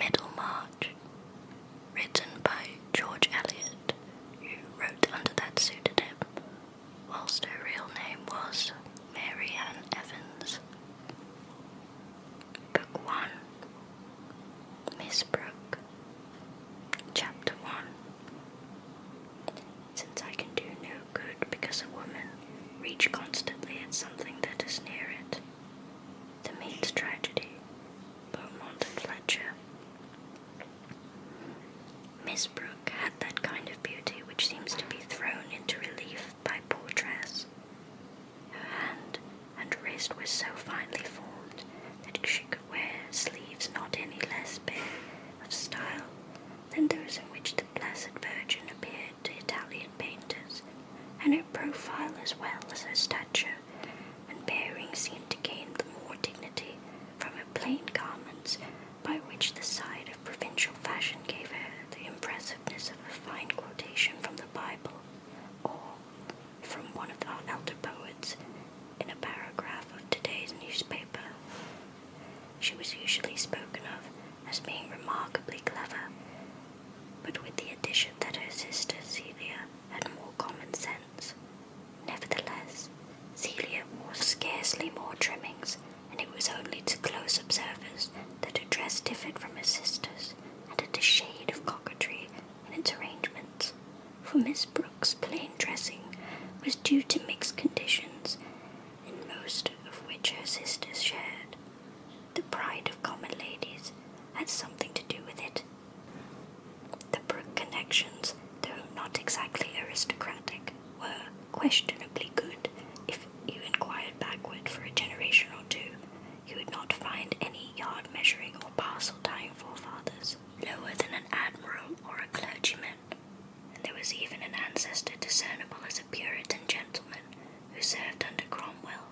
Middlemarch, written by George Eliot, who wrote under that pseudonym, whilst her real name was Mary Ann Evans. Book 1, Miss Brooke. Chapter 1. Since I can do no good because a woman reach constantly at something that is near it. The Mead's Tragedy, Beaumont and Fletcher. Miss Brooke had that kind of beauty which seems to be thrown into relief by poor dress. Her hand and wrist were so finely formed that she could wear sleeves not any less bare of style than those in which the Blessed Virgin appeared to Italian painters, and her profile as well as her stature and bearing seemed to gain the more dignity from her plain garments, by which the side of provincial fashion gave her the impressiveness of a fine quotation from the Bible, or from one of our elder poets in a paragraph of today's newspaper. She was usually spoken of as being remarkably clever, but with the addition that her sister Celia had more common sense. Nevertheless, Celia wore scarcely more trimmings, and it was only to close observers that her dress differed from her sister's, and had a shade of coquetry in its arrangements, for Miss Brooke's plain dressing was due to mixed conditions, in most of which her sisters shared. The pride of common ladies had something to do with it. The Brooke connections, though not exactly aristocratic, were questionably good. If you inquired backward for a generation or two, you would not find any yard-measuring or parcel-tying forefathers lower than an admiral or a clergyman, and there was even an ancestor discernible as a Puritan gentleman who served under Cromwell,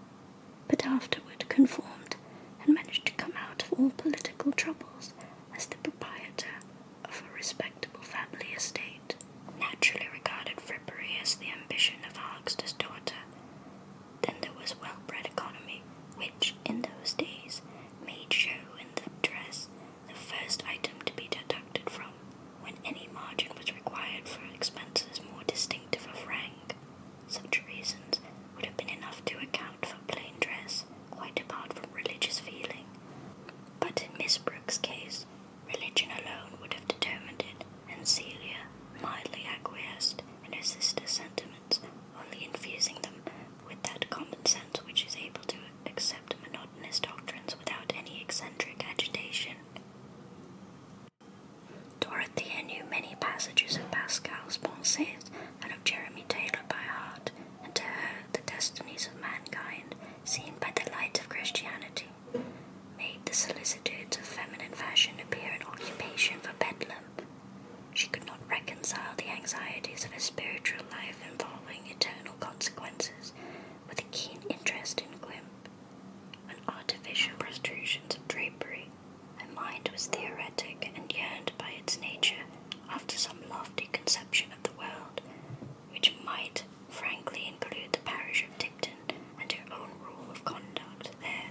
but afterward conformed and managed to come out of all political troubles as the proprietor of a respectable family estate, naturally regarded frippery as the ambition of a huckster's daughter. Then there was well-bred economy, which, in those days, made show in the dress the first item to be deducted from, when any margin was required for expenses more distinctive of rank. Such reasons would have been enough to account for plain dress, quite apart from religious feeling. But in Miss Brooke's case, religion alone would have determined it, and Celia mildly acquiesced in her sister's sentiments, only infusing them with that common sense which is able to accept monotonous doctrines without any eccentric agitation. Dorothea knew many passages of Pascal's Pensées and of Jeremy Taylor by heart, and to her the destinies of mankind, seen by the light of Christianity, made the solicitudes of feminine fashion appear an occupation for bedlam. She could not reconcile the anxieties of a spiritual life involving eternal consequences with a keen interest in guimp and artificial protrusions of drapery. Her mind was theoretic and yearned by its nature after some lofty conception of the world, which might frankly include the parish of Tipton and her own rule of conduct there.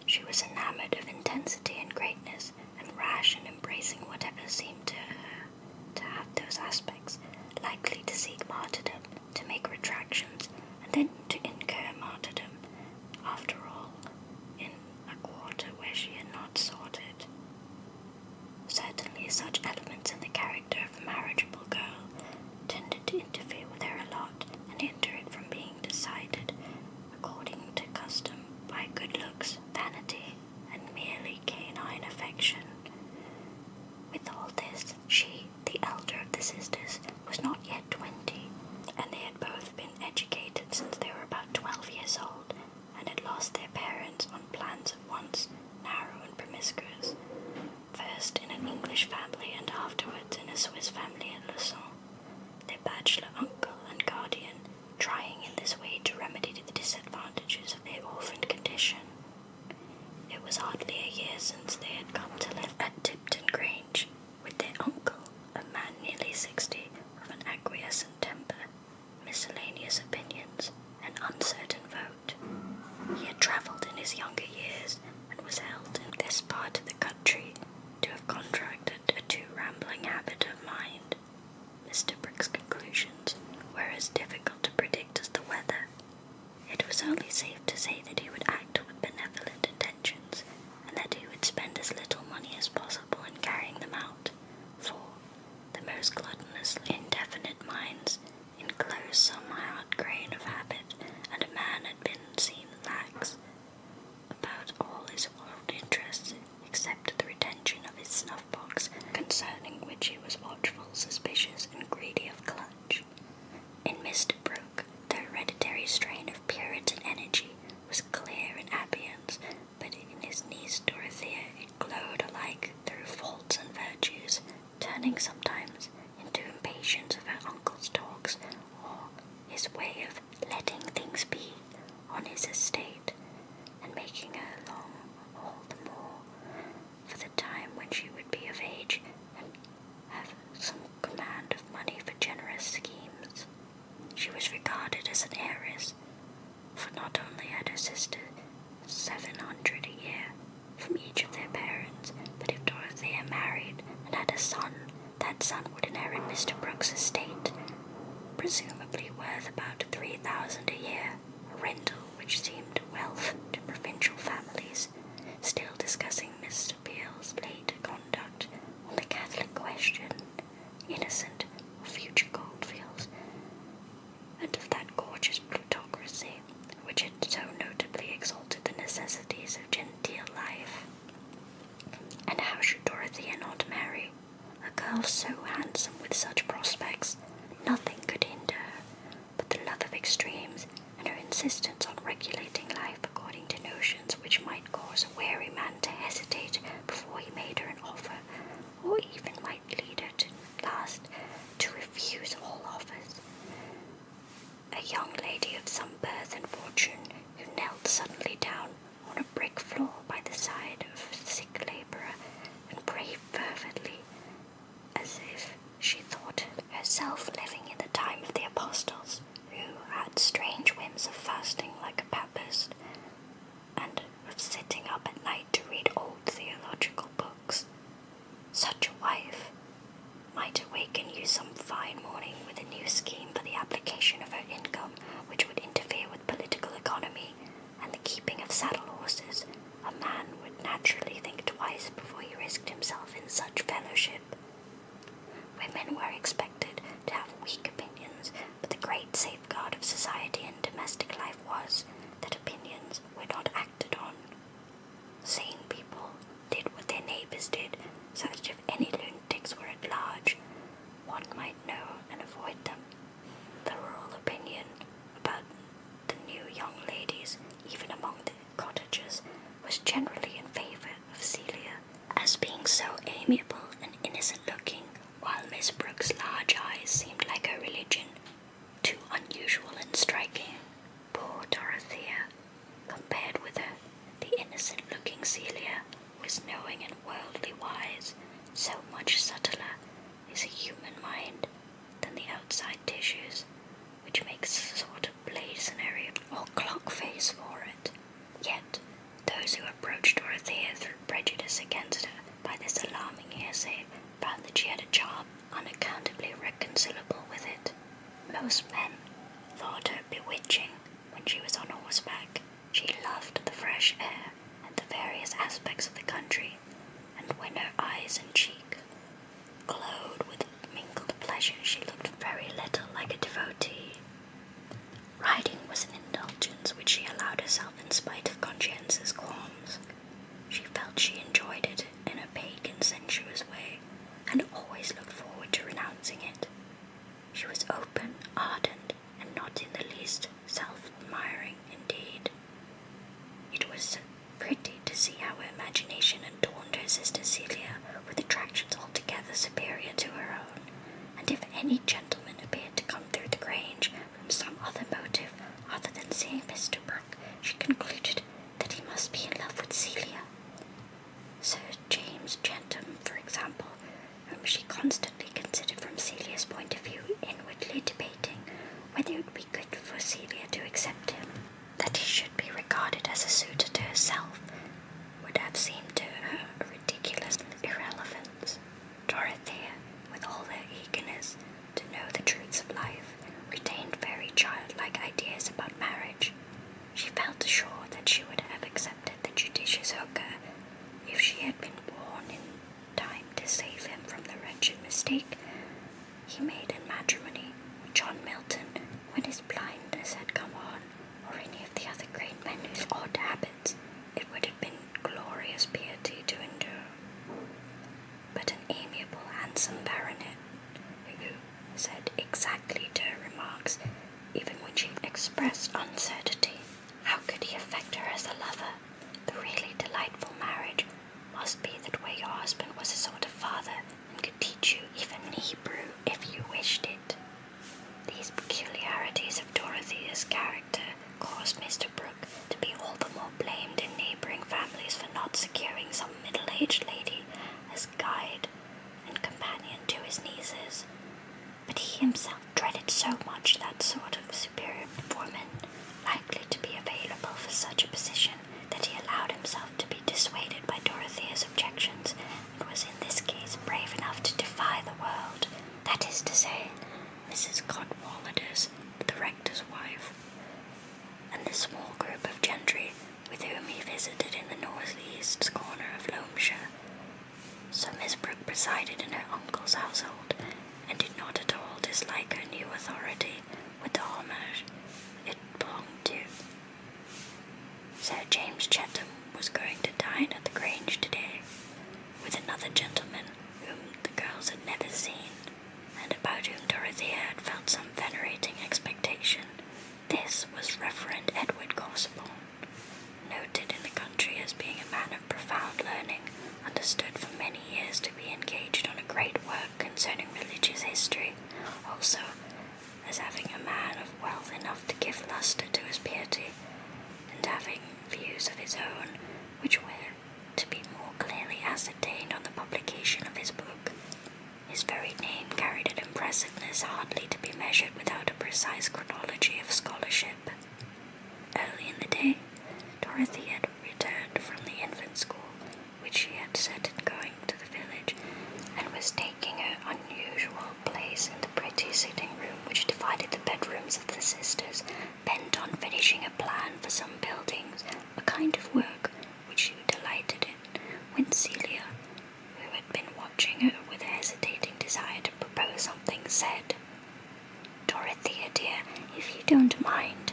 She was enamoured of intensity and greatness, and rash in embracing whatever seemed to her to have those aspects, likely to seek martyrdom, to make retractions, and then to incur martyrdom, after all, in a quarter where she had not sought it. Certainly such elements in the character of a marriageable girl tended to interfere with her lot and hinder it from being decided, according to custom, by good looks, vanity, and merely canine affection. With all this, she, the elder of the sisters, was not yet 20, and they had both been educated since they were about 12 years old, and had lost their parents on plans at once narrow and promiscuous, first in an English family and afterwards in a Swiss family at Lausanne, their bachelor uncle and guardian trying in this way to remedy the disadvantages of their orphaned condition. It was hardly a year since they had come to live at Tipton Grange, with their uncle, a man nearly 60, of an acquiescent temper, miscellaneous opinions, and uncertain vote. He had travelled in his younger years, and was held in this part of the country to have contracted turning sometimes into impatience of her uncle's talks, or his way of letting things be on his estate, and making her long all the more for the time when she would be of age and have some command of money for generous schemes. She was regarded as an heiress, for not only had her sister 700 a year from each of their parents, but if Dorothea married and had a son, that son would inherit Mr. Brooke's estate, presumably worth about 3,000 a year, a rental which seemed wealth to provincial families, still discussing Mr. Beale's late conduct on the Catholic question, innocent of future goldfields, and of that gorgeous plutocracy which had so notably exalted the necessities of genteel life. And how should Dorothea not marry? A girl so handsome with such prospects, nothing could hinder her but the love of extremes and her insistence on regulating life according to notions which might cause a wary man to hesitate before he made her an offer, or even might lead her to last to refuse all offers. A young lady of some birth and fortune who knelt suddenly down on a brick floor by the side of a sick labourer and prayed fervently, as if she thought herself living in the time of the apostles, who had strange whims of fasting like a papist, and of sitting up at night to read old theological books. Such a wife might awaken you some fine morning with a new scheme for the application of her income, which would interfere with political economy and the keeping of saddle horses. A man would naturally think twice before he risked himself in such fellowship. Women were expected to have weak opinions, but the great safeguard of society and domestic life was that opinions were not acted on. Sane people did what their neighbours did, so that if any lunatics were at large, one might know and avoid them. The rural opinion about the new young ladies, even among the cottagers, was generally in favour of Celia, as being so amiable and innocent-looking, while Miss Brooke's large eyes seemed like her religion, too unusual and striking. Poor Dorothea, compared with her, the innocent-looking Celia was knowing and worldly wise. So much subtler is a human mind than the outside tissues, which makes a sort of blazonary or clock face for it. Yet those who approached Dorothea through prejudice against her by this alarming hearsay found that she had a charm unaccountably reconcilable with it. Most men thought her bewitching when she was on horseback. She loved the fresh air and the various aspects of the country, and when her eyes and cheek glowed with mingled pleasure, she looked very little like a devotee. Riding was an indulgence which she allowed herself in spite of conscientious qualms. She felt she enjoyed it in a pagan, sensuous way, and always looked forward to renouncing it. She was open, ardent, and not in the least self-admiring indeed. It was pretty to see how her imagination adorned her sister Celia with attractions altogether superior to her own, and if any gentleman appeared to come through the Grange from some other motive other than seeing Mr. Brooke, she concluded that he must be in love with Celia. Sir James Gentham, for example, whom she constantly considered from Celia's point of view, inwardly debating whether it would be good for Celia to accept him, that he should be regarded as a suitor to herself, would have seemed to her a ridiculous irrelevance. Dorothea, with all her eagerness to know the truths of life, retained very childlike ideas about marriage. She felt sure that she would have accepted the judicious hooker if she had been born in time to save him from the wretched mistake he made in matrimony with John Milton when his blindness had come on, or any of the other great men whose odd habits it would have been glorious piety to endure. But an amiable, handsome baronet, who said exactly to her remarks, even when she expressed uncertainty, how could he affect her as a lover? The really delightful marriage must be that where your husband was a sort of father and could teach you his nieces, but he himself dreaded so much that sort of superior woman likely to be available for such a position that he allowed himself to be dissuaded by Dorothea's objections, and was in this case brave enough to defy the world, that is to say, Mrs. Cadwallader's, the rector's wife, and the small group of gentry with whom he visited in the north-east corner of Loamshire. So Miss Brooke presided in her uncle's household, and did not at all dislike her new authority with the homage it belonged to. Sir James Chatham was going to dine at the Grange today, with another gentleman whom the girls had never seen, and about whom Dorothea had felt some venerating expectation. This was Reverend Edward Gospel, noted in the country as being a man of profound learning, understood for many years to be engaged on a great work concerning religious history, also as having a man of wealth enough to give lustre to his piety, and having views of his own, which were to be more clearly ascertained on the publication of his book. His very name carried an impressiveness hardly to be measured without a precise chronology of scholarship. Early in the day, Dorothy had returned from the infant school, which she had set in going to the village, and was taking her unusual place in the pretty sitting room which divided the bedrooms of the sisters, bent on finishing a plan for some buildings, a kind of work which she delighted in, when Celia, who had been watching her with a hesitating desire to propose something, said, "Dorothea, dear, if you don't mind,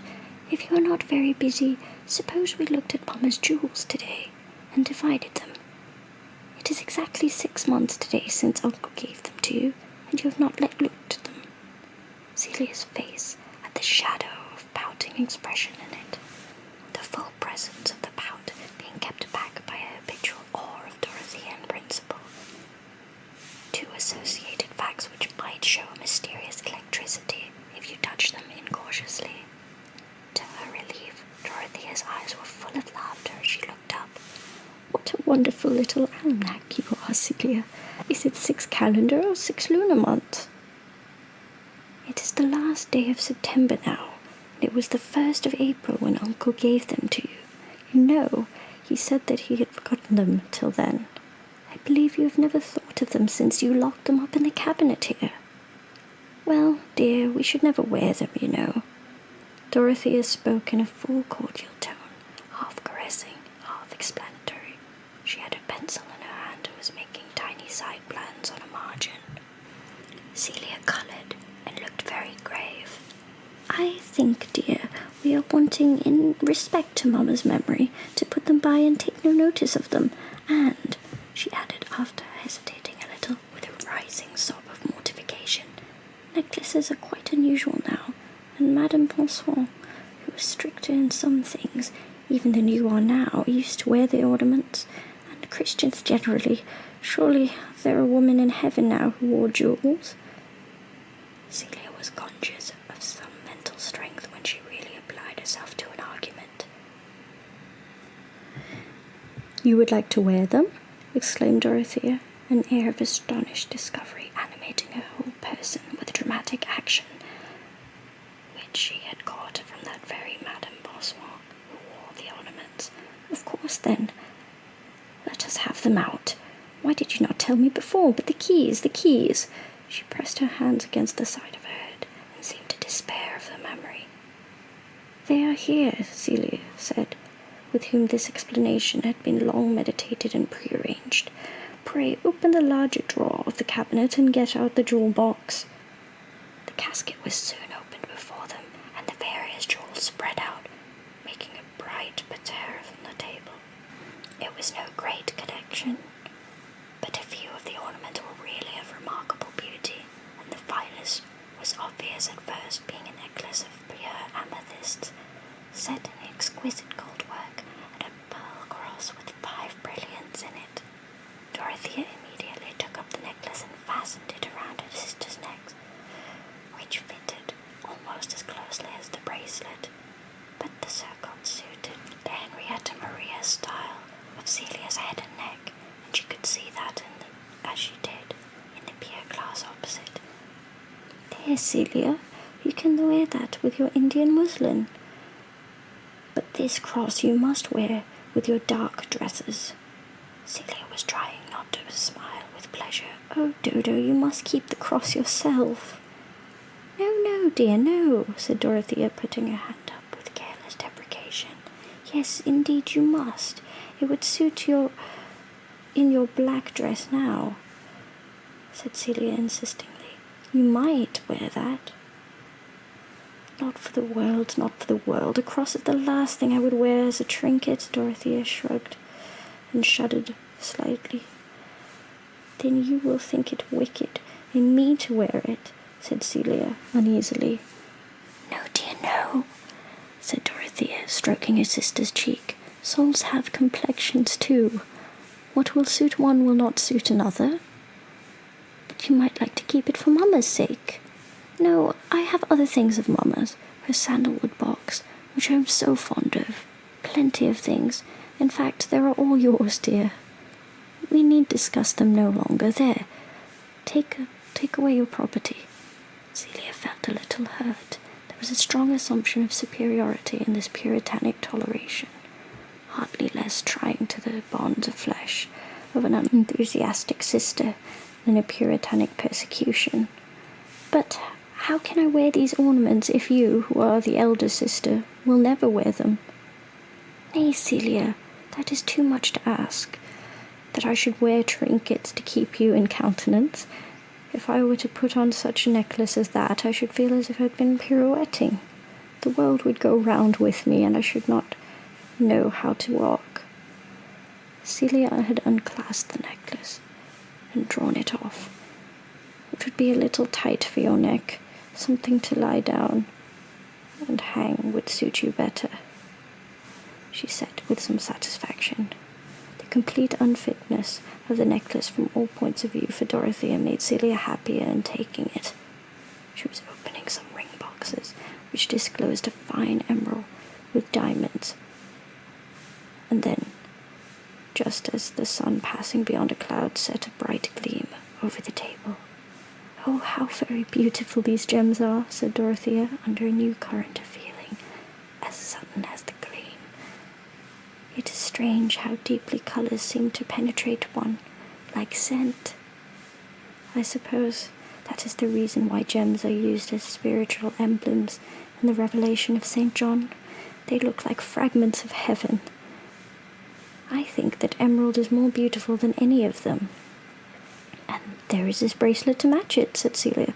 if you are not very busy, suppose we looked at Mamma's jewels today, and divided them. It is exactly 6 months today since Uncle gave them to you, and you have not yet looked at them." Celia's face had the shadow of pouting expression in it, the full presence of the pout being kept back by a habitual awe of Dorothean principle. Two associated facts which might show a mysterious electricity if you touch them incautiously. To her relief, Dorothea's eyes were full of laughter as she looked up. "What a wonderful little almanac you are, Celia. Is it 6 calendar or 6 lunar months?" "It is the last day of September now, and it was the 1st of April when Uncle gave them to you. You know, he said that he had forgotten them till then. I believe you have never thought of them since you locked them up in the cabinet here." "Well, dear, we should never wear them, you know." Dorothea spoke in a full cordial tone, half caressing, half explanatory. She had a pencil in her hand and was making tiny side plans on a margin. Celia coloured and looked very grave. "I think, dear, we are wanting, in respect to Mamma's memory, to put them by and take no notice of them, and," she added, after hesitating a little, with a rising sob of mortification, "necklaces are quite unusual now, and Madame Bonsoir, who was stricter in some things, even than you are now, used to wear the ornaments, and Christians generally. Surely there are women in heaven now who wore jewels." Celia was conscious of some mental strength when she really applied herself to an argument. "You would like to wear them?" exclaimed Dorothea, an air of astonished discovery animating her whole person with dramatic action, which she had caught from that very Madame Bonsoir who wore the ornaments. "Of course, then, let us have them out. Why did you not tell me before? But the keys, the keys!" She pressed her hands against the side of her head and seemed to despair of the memory. "They are here," Celia said, with whom this explanation had been long meditated and prearranged. "Pray open the larger drawer of the cabinet and get out the jewel box." The casket was soon opened before them, and the various jewels spread out, making a bright parterre on the table. It was no great collection, but a few of the ornaments were really of remarkable beauty, and the finest was obvious at first, being a necklace of pure amethysts, set in exquisite gold work, and a pearl cross with 5 brilliants in it. Dorothea immediately took up the necklace and fastened it around her sister's necks, which fitted almost as closely as the bracelet, but the circlet suited the Henrietta Maria style of Celia's head and neck, and she could see that as she did, in the pier glass of Yes, Celia, you can wear that with your Indian muslin. But this cross you must wear with your dark dresses. Celia was trying not to smile with pleasure. Oh, Dodo, you must keep the cross yourself. No, no, dear, no, said Dorothea, putting her hand up with careless deprecation. Yes, indeed you must. It would suit you in your black dress now, said Celia insistingly. You might wear that. Not for the world, not for the world. A cross is the last thing I would wear as a trinket, Dorothea shrugged and shuddered slightly. Then you will think it wicked in me to wear it, said Celia uneasily. No, dear, no, said Dorothea, stroking her sister's cheek. Souls have complexions too. What will suit one will not suit another. But you might like to keep it for Mamma's sake. No, I have other things of Mamma's, her sandalwood box, which I am so fond of. Plenty of things. In fact, they are all yours, dear. We need discuss them no longer. There, take away your property. Celia felt a little hurt. There was a strong assumption of superiority in this puritanic toleration, hardly less trying to the bonds of flesh of an unenthusiastic sister than a puritanic persecution. But how can I wear these ornaments if you, who are the elder sister, will never wear them? Nay, Celia, that is too much to ask, that I should wear trinkets to keep you in countenance. If I were to put on such a necklace as that, I should feel as if I had been pirouetting. The world would go round with me, and I should not know how to walk. Celia had unclasped the necklace and drawn it off. It would be a little tight for your neck. Something to lie down and hang would suit you better, she said with some satisfaction. The complete unfitness of the necklace from all points of view for Dorothea made Celia happier in taking it. She was opening some ring boxes, which disclosed a fine emerald with diamonds, and then, just as the sun passing beyond a cloud set a bright gleam over the table. Oh, how very beautiful these gems are, said Dorothea, under a new current of feeling, as sudden as the gleam. It is strange how deeply colours seem to penetrate one, like scent. I suppose that is the reason why gems are used as spiritual emblems in the Revelation of St. John. They look like fragments of heaven. I think that emerald is more beautiful than any of them. And there is this bracelet to match it, said Celia.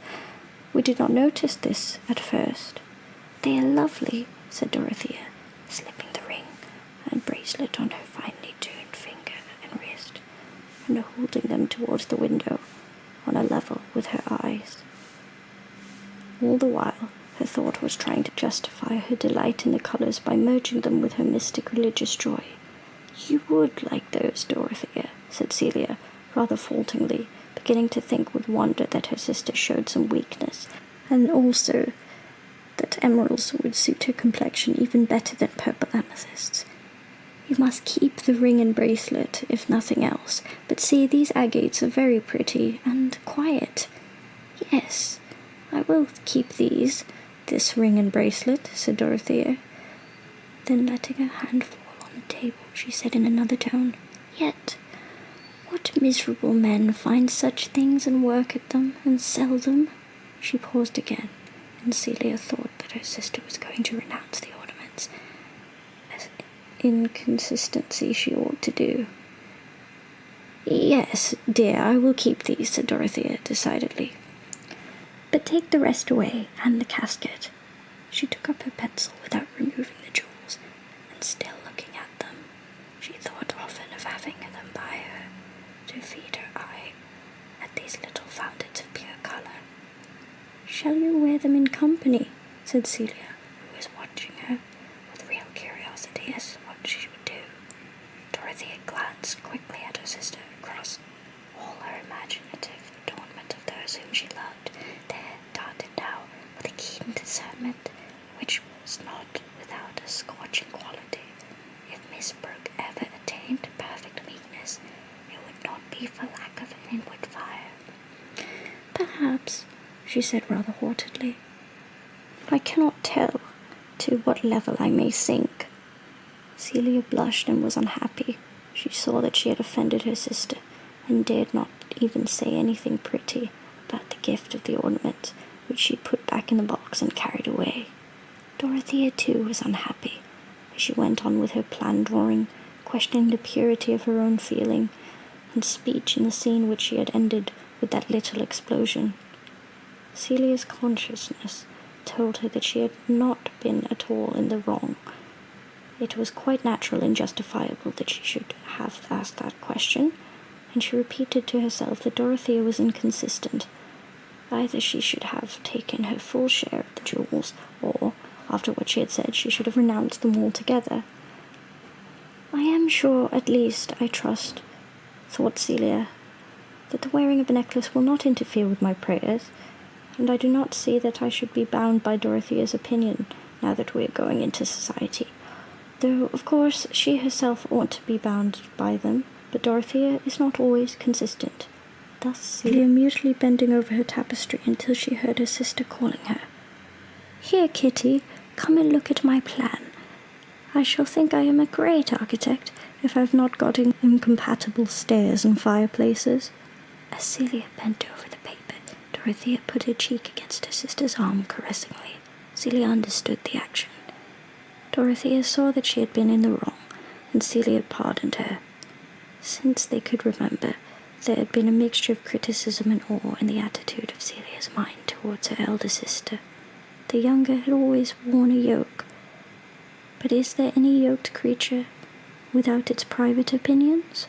We did not notice this at first. They are lovely, said Dorothea, slipping the ring and bracelet on her finely tuned finger and wrist, and holding them towards the window on a level with her eyes. All the while, her thought was trying to justify her delight in the colours by merging them with her mystic religious joy. You would like those, Dorothea, said Celia, rather falteringly, beginning to think with wonder that her sister showed some weakness, and also that emeralds would suit her complexion even better than purple amethysts. You must keep the ring and bracelet, if nothing else. But see, these agates are very pretty and quiet. Yes, I will keep this ring and bracelet, said Dorothea. Then letting her hand fall on the table, she said in another tone, Yet, what miserable men find such things and work at them and sell them? She paused again, and Celia thought that her sister was going to renounce the ornaments as inconsistency she ought to do. Yes, dear, I will keep these, said Dorothea decidedly. But take the rest away, and the casket. She took up her pencil without removing the jewels, and still looking at them, she thought often of having them by her, to feed her eye at these little fountains of pure colour. Shall you wear them in company? Said Celia, who was watching her with real curiosity as to what she would do. Dorothea glanced quickly at her sister across all her imaginative adornment of those whom she loved. There darted now with a keen discernment, which was not without a scorching quality. If Miss Brooke ever attained perfect meekness, it would not be for lack of an inward fire. Perhaps she said rather haughtily. "I cannot tell to what level I may sink." Celia blushed and was unhappy. She saw that she had offended her sister, and dared not even say anything pretty about the gift of the ornament, which she put back in the box and carried away. Dorothea, too, was unhappy, as she went on with her plan drawing, questioning the purity of her own feeling and speech in the scene which she had ended with that little explosion. Celia's consciousness told her that she had not been at all in the wrong. It was quite natural and justifiable that she should have asked that question, and she repeated to herself that Dorothea was inconsistent. Either she should have taken her full share of the jewels, or, after what she had said, she should have renounced them altogether. "I am sure, at least, I trust," thought Celia, "that the wearing of a necklace will not interfere with my prayers, and I do not see that I should be bound by Dorothea's opinion now that we are going into society. Though, of course, she herself ought to be bound by them, but Dorothea is not always consistent." Thus Celia mutely bending over her tapestry until she heard her sister calling her. "Here, Kitty, come and look at my plan. I shall think I am a great architect if I've not got incompatible stairs and fireplaces." As Celia bent over the paper, Dorothea put her cheek against her sister's arm caressingly. Celia understood the action. Dorothea saw that she had been in the wrong, and Celia pardoned her. Since they could remember, there had been a mixture of criticism and awe in the attitude of Celia's mind towards her elder sister. The younger had always worn a yoke. But is there any yoked creature without its private opinions?